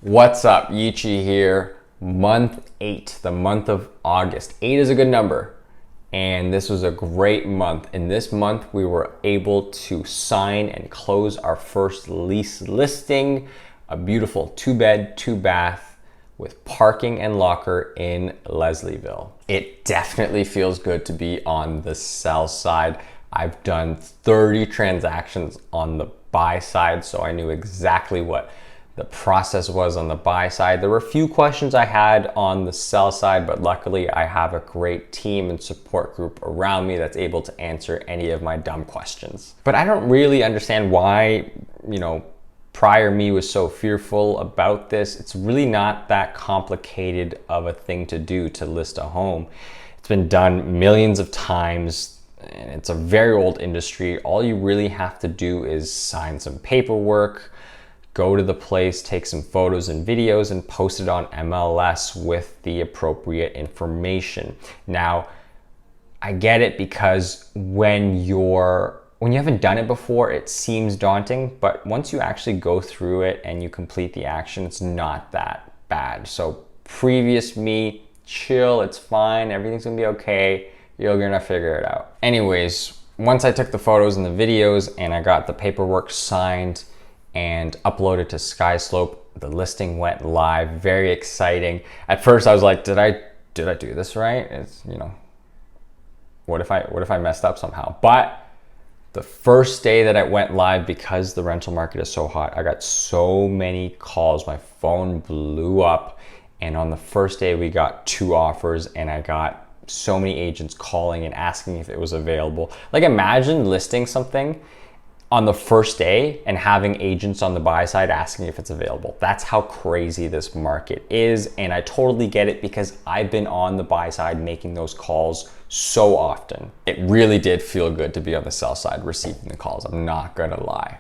What's up? Yichi here. Month 8, the month of August. 8 is a good number. And this was a great month. In this month, we were able to sign and close our first lease listing, a beautiful 2-bed, 2-bath with parking and locker in Leslieville. It definitely feels good to be on the sell side. I've done 30 transactions on the buy side, so I knew exactly what the process was on the buy side. There were a few questions I had on the sell side, but luckily I have a great team and support group around me that's able to answer any of my dumb questions. But I don't really understand why, prior me was so fearful about this. It's really not that complicated of a thing to do to list a home. It's been done millions of times. And it's a very old industry. All you really have to do is sign some paperwork, go to the place, take some photos and videos, and post it on MLS with the appropriate information. Now, I get it because when you haven't done it before, it seems daunting, but once you actually go through it and you complete the action, it's not that bad. So previous me, chill, it's fine, everything's gonna be okay. You're gonna figure it out. Anyways, once I took the photos and the videos and I got the paperwork signed and uploaded to SkySlope, the listing went live. Very exciting. At first I was like, did I do this right? It's, what if I messed up somehow? But the first day that it went live, because the rental market is so hot, I got so many calls. My phone blew up. And on the first day we got 2 offers and I got so many agents calling and asking if it was available. Like, imagine listing something on the first day and having agents on the buy side asking if it's available. That's how crazy this market is. And I totally get it because I've been on the buy side making those calls so often. It really did feel good to be on the sell side receiving the calls. I'm not gonna lie.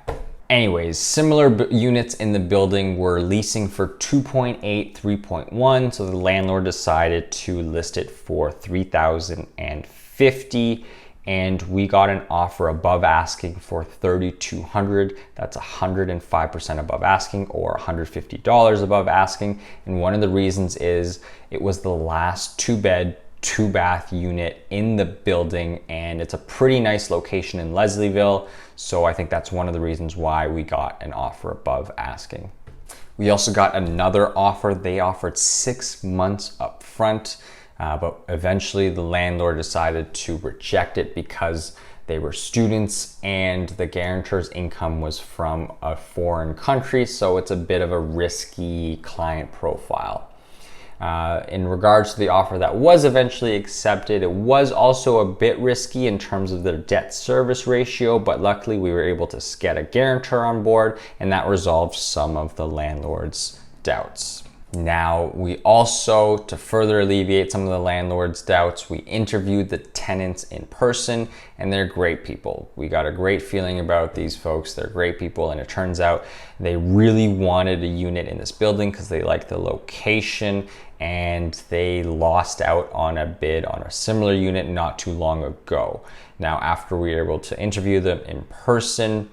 Anyways, similar units in the building were leasing for 2.8, 3.1. So the landlord decided to list it for $3,050. And we got an offer above asking for $3,200. That's 105% above asking, or $150 above asking. And one of the reasons is it was the last 2-bed, 2-bath unit in the building, and it's a pretty nice location in Leslieville. So I think that's one of the reasons why we got an offer above asking. We also got another offer. They offered 6 months up front. But eventually the landlord decided to reject it because they were students and the guarantor's income was from a foreign country, so it's a bit of a risky client profile. In regards to the offer that was eventually accepted, it was also a bit risky in terms of the debt service ratio, but luckily we were able to get a guarantor on board and that resolved some of the landlord's doubts. Now, we also, to further alleviate some of the landlord's doubts, we interviewed the tenants in person, and they're great people. We got a great feeling about these folks. They're great people, and it turns out they really wanted a unit in this building because they liked the location, and they lost out on a bid on a similar unit not too long ago. Now, after we were able to interview them in person,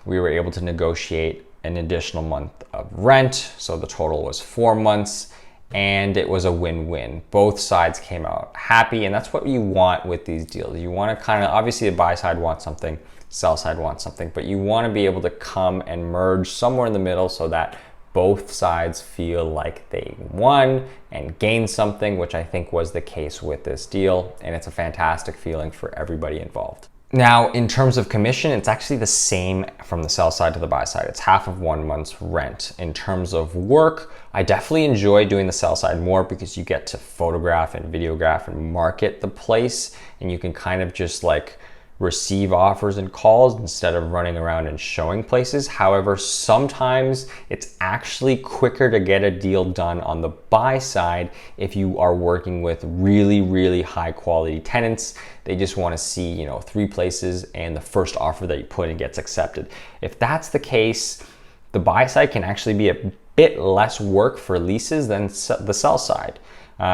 we were able to negotiate an additional month of rent. So the total was 4 months and it was a win-win. Both sides came out happy, and that's what you want with these deals. You want to kind of, obviously the buy side wants something, sell side wants something, but you want to be able to come and merge somewhere in the middle so that both sides feel like they won and gained something, which I think was the case with this deal. And it's a fantastic feeling for everybody involved. Now, in terms of commission, it's actually the same from the sell side to the buy side. It's half of 1 month's rent. In terms of work, I definitely enjoy doing the sell side more because you get to photograph and videograph and market the place, and you can kind of just like receive offers and calls instead of running around and showing places. However, sometimes it's actually quicker to get a deal done on the buy side if you are working with really, really high quality tenants. They just want to see, 3 places and the first offer that you put in gets accepted. If that's the case, the buy side can actually be a bit less work for leases than the sell side.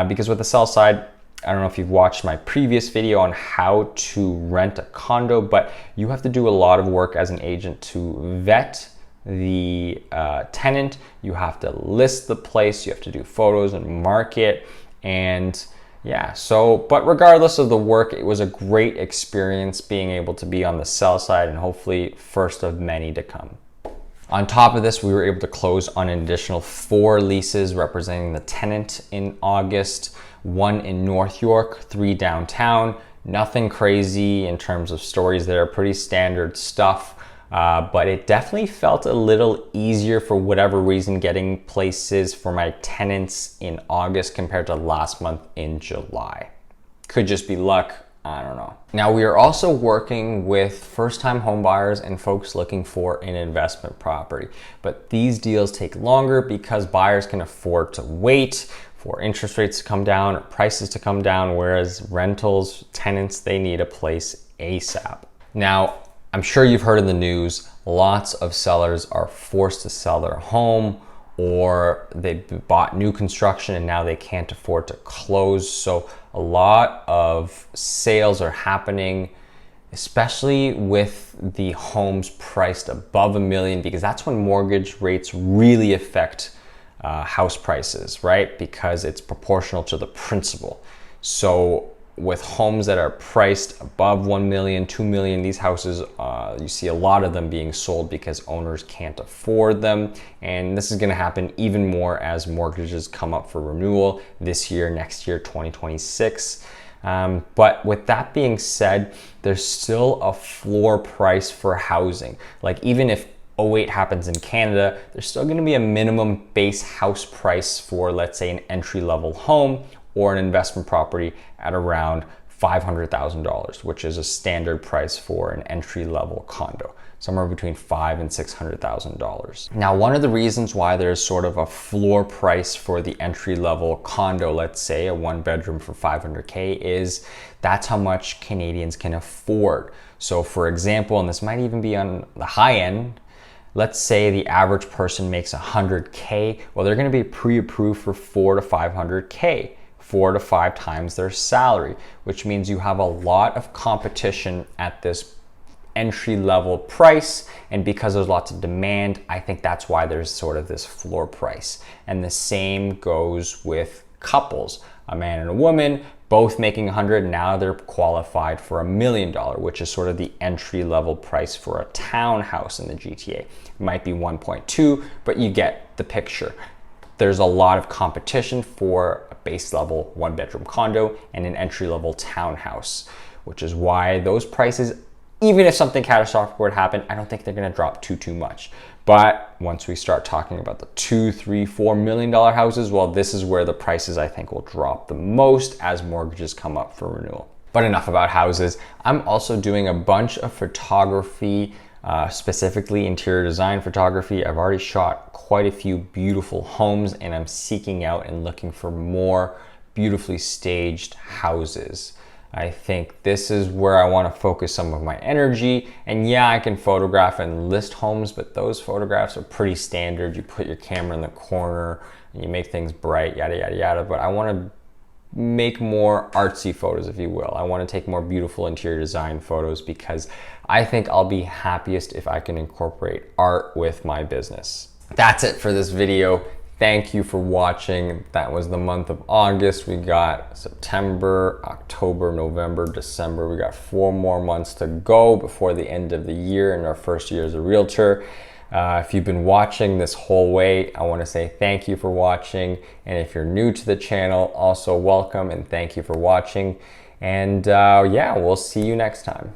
Because with the sell side, I don't know if you've watched my previous video on how to rent a condo, but you have to do a lot of work as an agent to vet the tenant, you have to list the place, you have to do photos and mark it. And yeah, so, but regardless of the work, it was a great experience being able to be on the sell side, and hopefully first of many to come. On top of this, we were able to close on an additional 4 leases representing the tenant in August, 1 in North York, 3 downtown. Nothing crazy in terms of stories there, pretty standard stuff. But it definitely felt a little easier for whatever reason getting places for my tenants in August compared to last month in July. Could just be luck, I don't know. Now, we are also working with first-time home buyers and folks looking for an investment property. But these deals take longer because buyers can afford to wait for interest rates to come down or prices to come down, whereas rentals, tenants, they need a place ASAP. Now, I'm sure you've heard in the news, lots of sellers are forced to sell their home, or they bought new construction and now they can't afford to close. So a lot of sales are happening, especially with the homes priced above $1 million, because that's when mortgage rates really affect house prices, right? Because it's proportional to the principal. So with homes that are priced above 1 million, 2 million, these houses, you see a lot of them being sold because owners can't afford them. And this is gonna happen even more as mortgages come up for renewal this year, next year, 2026. But with that being said, there's still a floor price for housing. Like even if 08 happens in Canada, there's still gonna be a minimum base house price for, let's say, an entry-level home or an investment property at around $500,000, which is a standard price for an entry-level condo, somewhere between $500,000 and $600,000. Now, one of the reasons why there's sort of a floor price for the entry-level condo, let's say a 1-bedroom for $500K, is that's how much Canadians can afford. So for example, and this might even be on the high end, let's say the average person makes $100K, well, they're gonna be pre-approved for $400 to $500K. 4 to 5 times their salary, which means you have a lot of competition at this entry level price. And because there's lots of demand, I think that's why there's sort of this floor price. And the same goes with couples, a man and a woman, both making 100, now they're qualified for $1 million, which is sort of the entry level price for a townhouse in the GTA. It might be 1.2, but you get the picture. There's a lot of competition for a base level 1-bedroom condo and an entry level townhouse, which is why those prices, even if something catastrophic were to happen, I don't think they're gonna drop too much. But once we start talking about the $2, $3, $4 million houses, well, this is where the prices I think will drop the most as mortgages come up for renewal. But enough about houses. I'm also doing a bunch of photography, specifically interior design photography. I've already shot quite a few beautiful homes, and I'm seeking out and looking for more beautifully staged houses. I think this is where I want to focus some of my energy. And yeah, I can photograph and list homes, but those photographs are pretty standard. You put your camera in the corner and you make things bright, yada, yada, yada. But I want to make more artsy photos, if you will. I want to take more beautiful interior design photos because I think I'll be happiest if I can incorporate art with my business. That's it for this video. Thank you for watching. That was the month of August. We got September, October, November, December. We got 4 more months to go before the end of the year in our first year as a realtor. If you've been watching this whole way, I want to say thank you for watching. And if you're new to the channel, also welcome and thank you for watching. And yeah, we'll see you next time.